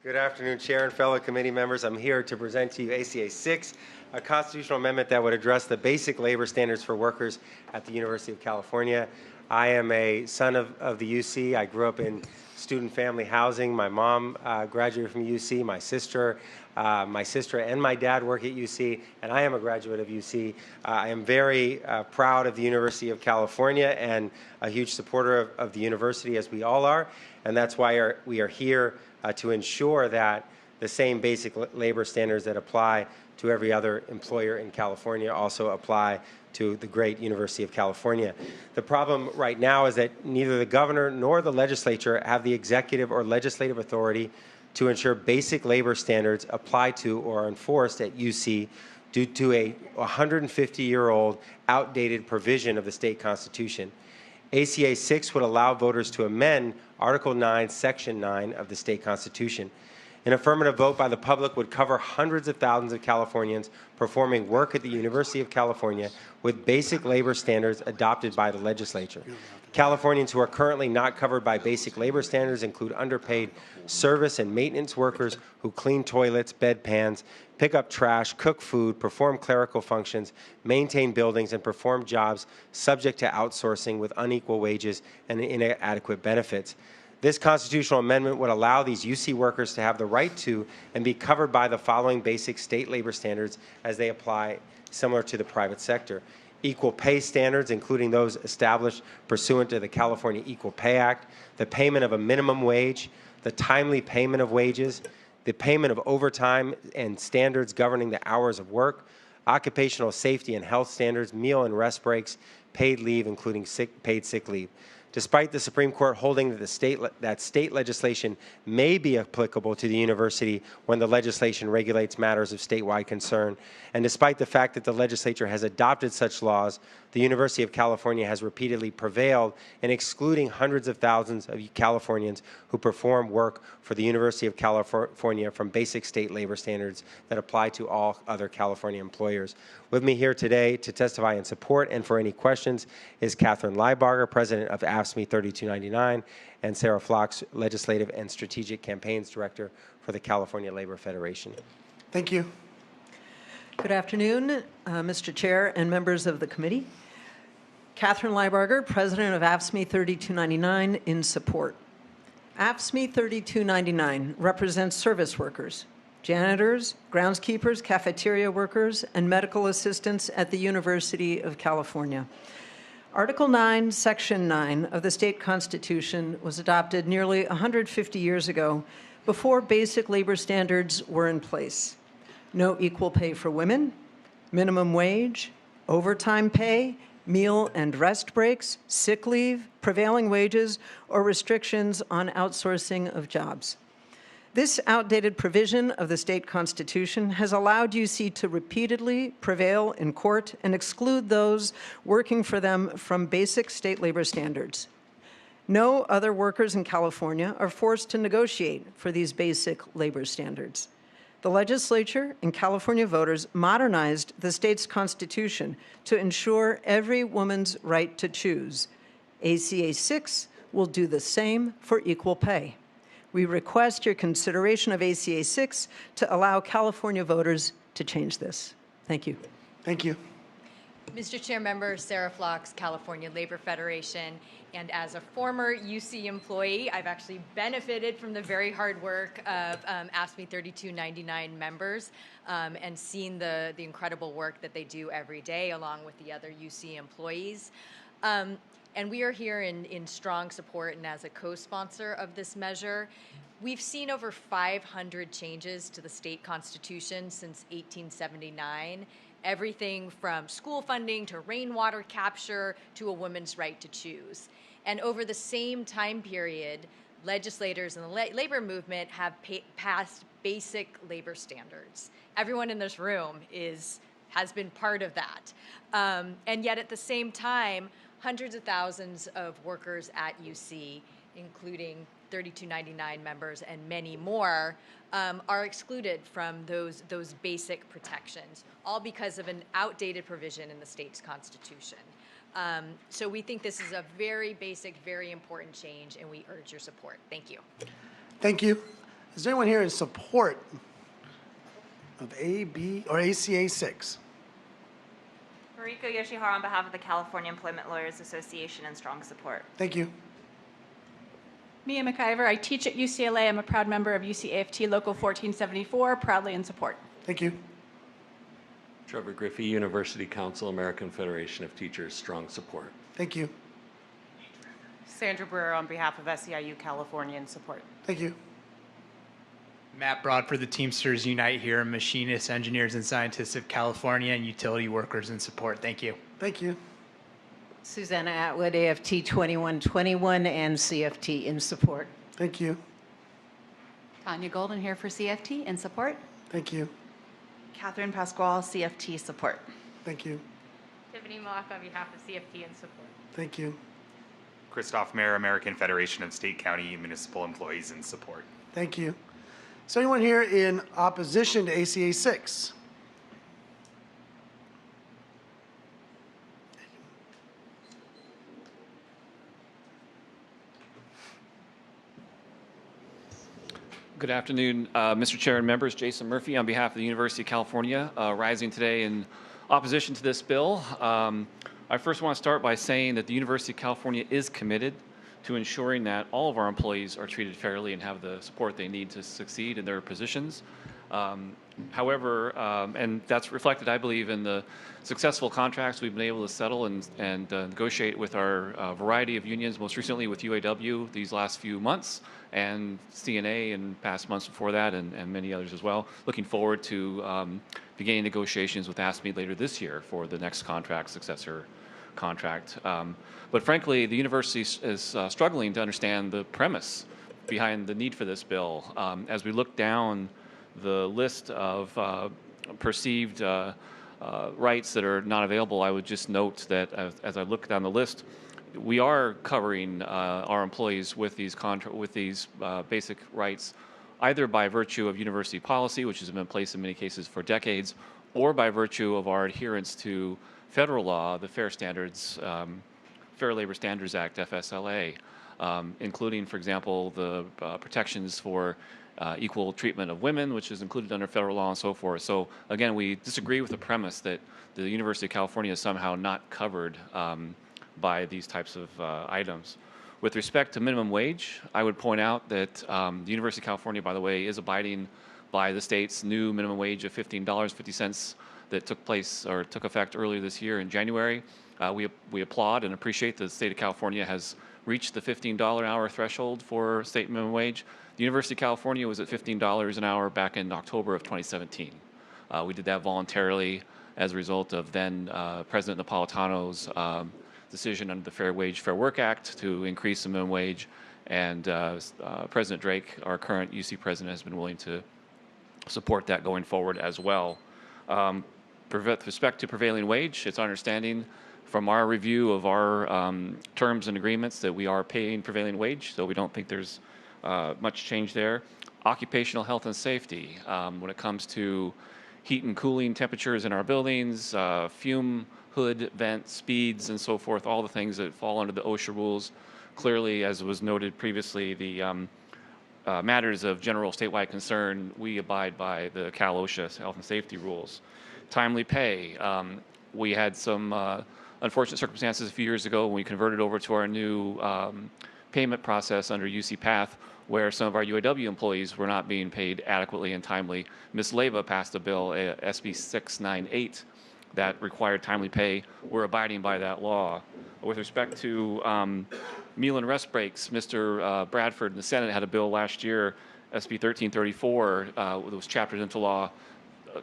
Good afternoon, Chair and fellow committee members. I'm here to present to you ACA 6, a constitutional amendment that would address the basic labor standards for workers at the University of California. I am a son of the UC. I grew up in student family housing. My mom graduated from UC. My sister and my dad work at UC, and I am a graduate of UC. I am very proud of the University of California and a huge supporter of the university, as we all are, and that's why we are here to ensure that the same basic labor standards that apply to every other employer in California also apply to the great University of California. The problem right now is that neither the governor nor the legislature have the executive or legislative authority to ensure basic labor standards apply to or are enforced at UC due to a 150-year-old outdated provision of the state constitution. ACA 6 would allow voters to amend Article 9, Section 9 of the state constitution. An affirmative vote by the public would cover hundreds of thousands of Californians performing work at the University of California with basic labor standards adopted by the legislature. Californians who are currently not covered by basic labor standards include underpaid service and maintenance workers who clean toilets, bedpans, pick up trash, cook food, perform clerical functions, maintain buildings, and perform jobs subject to outsourcing with unequal wages and inadequate benefits. This constitutional amendment would allow these UC workers to have the right to and be covered by the following basic state labor standards as they apply similar to the private sector. Equal pay standards, including those established pursuant to the California Equal Pay Act, the payment of a minimum wage, the timely payment of wages, the payment of overtime and standards governing the hours of work, occupational safety and health standards, meal and rest breaks, paid leave, including paid sick leave. Despite the Supreme Court holding that state legislation may be applicable to the university when the legislation regulates matters of statewide concern, and despite the fact that the legislature has adopted such laws, the University of California has repeatedly prevailed in excluding hundreds of thousands of Californians who perform work for the University of California from basic state labor standards that apply to all other California employers. With me here today to testify in support and for any questions is Catherine Liebarger, President of AFSCME 3299, and Sarah Flox, Legislative and Strategic Campaigns Director for the California Labor Federation. Thank you. Good afternoon, Mr. Chair and members of the committee. Catherine Liebarger, President of AFSCME 3299, in support. AFSCME 3299 represents service workers, janitors, groundskeepers, cafeteria workers, and medical assistants at the University of California. Article 9, Section 9 of the state constitution was adopted nearly 150 years ago before basic labor standards were in place. No equal pay for women, minimum wage, overtime pay, meal and rest breaks, sick leave, prevailing wages, or restrictions on outsourcing of jobs. This outdated provision of the state constitution has allowed UC to repeatedly prevail in court and exclude those working for them from basic state labor standards. No other workers in California are forced to negotiate for these basic labor standards. The legislature and California voters modernized the state's constitution to ensure every woman's right to choose. ACA 6 will do the same for equal pay. We request your consideration of ACA 6 to allow California voters to change this. Thank you. Thank you. Mr. Chair, Member Sarah Flox, California Labor Federation, and as a former UC employee, I've actually benefited from the very hard work of AFSCME 3299 members and seen the incredible work that they do every day along with the other UC employees. And we are here in strong support and as a co-sponsor of this measure. We've seen over 500 changes to the state constitution since 1879. Everything from school funding to rainwater capture to a woman's right to choose. And over the same time period, legislators in the labor movement have passed basic labor standards. Everyone in this room has been part of that. And yet at the same time, hundreds of thousands of workers at UC, including 3299 members and many more, are excluded from those basic protections, all because of an outdated provision in the state's constitution. So we think this is a very basic, very important change, and we urge your support. Thank you. Thank you. Is there anyone here in support of ACA 6? Mariko Yoshihara on behalf of the California Employment Lawyers Association in strong support. Thank you. Mia McIver, I teach at UCLA. I'm a proud member of UCAFT Local 1474, proudly in support. Thank you. Trevor Griffey, University Council, American Federation of Teachers, strong support. Thank you. Sandra Brewer on behalf of SEIU California in support. Thank you. Matt Broad for the Teamsters Unite here, machinists, engineers, and scientists of California, and utility workers in support. Thank you. Thank you. Susanna Atwood, AFT 2121 and CFT in support. Thank you. Tanya Golden here for CFT in support. Thank you. Catherine Pasquale, CFT support. Thank you. Tiffany Mock on behalf of CFT in support. Thank you. Christoph Mayer, American Federation of State, County, and Municipal Employees in support. Thank you. Is there anyone here in opposition to ACA 6? Good afternoon, Mr. Chair and members. Jason Murphy on behalf of the University of California, rising today in opposition to this bill. I first want to start by saying that the University of California is committed to ensuring that all of our employees are treated fairly and have the support they need to succeed in their positions. However, and that's reflected, I believe, in the successful contracts we've been able to settle and negotiate with our variety of unions, most recently with UAW these last few months, and CNA in past months before that, and many others as well. Looking forward to beginning negotiations with AFSCME later this year for the next contract, successor contract. But frankly, the university is struggling to understand the premise behind the need for this bill. As we look down the list of perceived rights that are not available, I would just note that as I look down the list, we are covering our employees with these basic rights, either by virtue of university policy, which has been in place in many cases for decades, or by virtue of our adherence to federal law, the Fair Labor Standards Act, FSLA, including, for example, the protections for equal treatment of women, which is included under federal law and so forth. So again, we disagree with the premise that the University of California is somehow not covered by these types of items. With respect to minimum wage, I would point out that the University of California, by the way, is abiding by the state's new minimum wage of $15.50 that took effect earlier this year in January. We applaud and appreciate that the state of California has reached the $15 an hour threshold for state minimum wage. The University of California was at $15 an hour back in October of 2017. We did that voluntarily as a result of then President Napolitano's decision under the Fair Wage, Fair Work Act to increase the minimum wage, and President Drake, our current UC president, has been willing to support that going forward as well. With respect to prevailing wage, it's our understanding from our review of our terms and agreements that we are paying prevailing wage, so we don't think there's much change there. Occupational health and safety, when it comes to heat and cooling temperatures in our buildings, fume hood vent speeds and so forth, all the things that fall under the OSHA rules. Clearly, as was noted previously, the matters of general statewide concern, we abide by the Cal OSHA health and safety rules. Timely pay. We had some unfortunate circumstances a few years ago when we converted over to our new payment process under UC Path, where some of our UAW employees were not being paid adequately and timely. Ms. Leyva passed a bill, SB 698, that required timely pay. We're abiding by that law. With respect to meal and rest breaks, Mr. Bradford in the Senate had a bill last year, SB 1334, that was chaptered into law,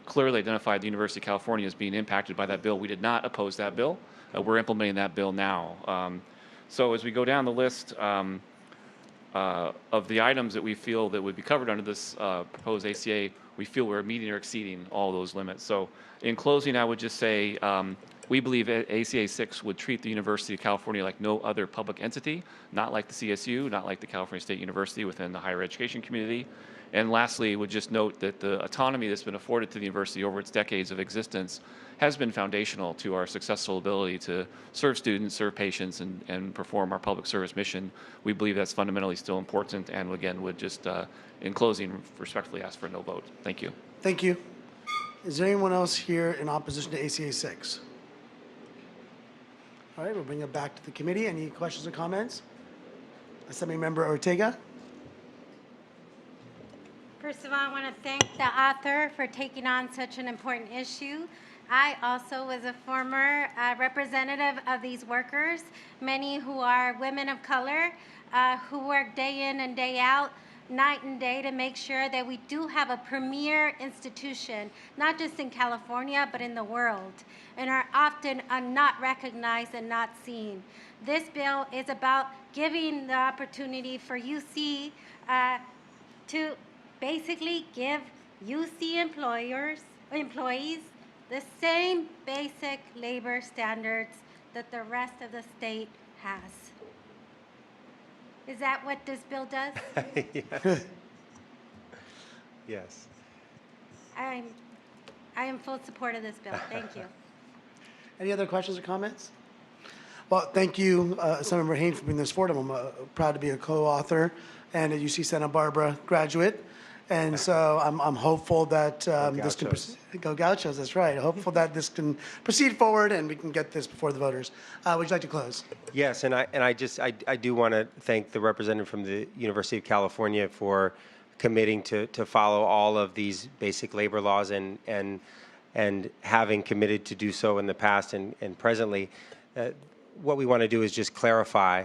clearly identified the University of California as being impacted by that bill. We did not oppose that bill. We're implementing that bill now. So as we go down the list of the items that we feel that would be covered under this proposed ACA, we feel we're meeting or exceeding all those limits. So in closing, I would just say we believe ACA 6 would treat the University of California like no other public entity, not like the CSU, not like the California State University within the higher education community. And lastly, would just note that the autonomy that's been afforded to the university over its decades of existence has been foundational to our successful ability to serve students, serve patients, and perform our public service mission. We believe that's fundamentally still important, and again, would just, in closing, respectfully ask for a no vote. Thank you. Thank you. Is there anyone else here in opposition to ACA 6? All right, we'll bring it back to the committee. Any questions or comments? Assemblymember Ortega. First of all, I want to thank the author for taking on such an important issue. I also was a former representative of these workers, many who are women of color, who work day in and day out, night and day, to make sure that we do have a premier institution, not just in California, but in the world, and are often not recognized and not seen. This bill is about giving the opportunity for UC to basically give UC employees the same basic labor standards that the rest of the state has. Is that what this bill does? Yes. Yes. I am full support of this bill. Thank you. Any other questions or comments? Well, thank you, Assemblymember Haney, for bringing this forward. I'm proud to be a co-author and a UC Santa Barbara graduate. And so I'm hopeful that this can go Gauchos. That's right. Hopeful that this can proceed forward and we can get this before the voters. Would you like to close? Yes, and I do want to thank the representative from the University of California for committing to follow all of these basic labor laws and having committed to do so in the past and presently. What we want to do is just clarify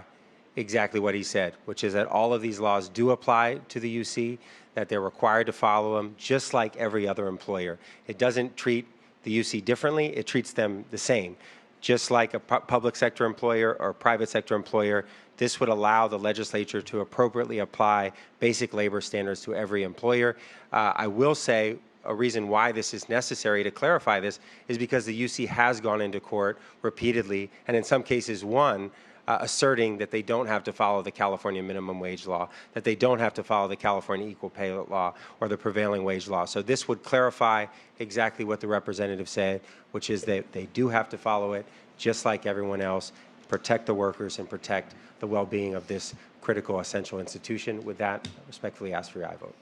exactly what he said, which is that all of these laws do apply to the UC, that they're required to follow them just like every other employer. It doesn't treat the UC differently, it treats them the same. Just like a public sector employer or private sector employer, this would allow the legislature to appropriately apply basic labor standards to every employer. I will say a reason why this is necessary to clarify this is because the UC has gone into court repeatedly and in some cases won, asserting that they don't have to follow the California minimum wage law, that they don't have to follow the California equal pay law or the prevailing wage law. So this would clarify exactly what the representative said, which is that they do have to follow it just like everyone else, protect the workers and protect the well-being of this critical, essential institution. With that, I respectfully ask for your aye vote.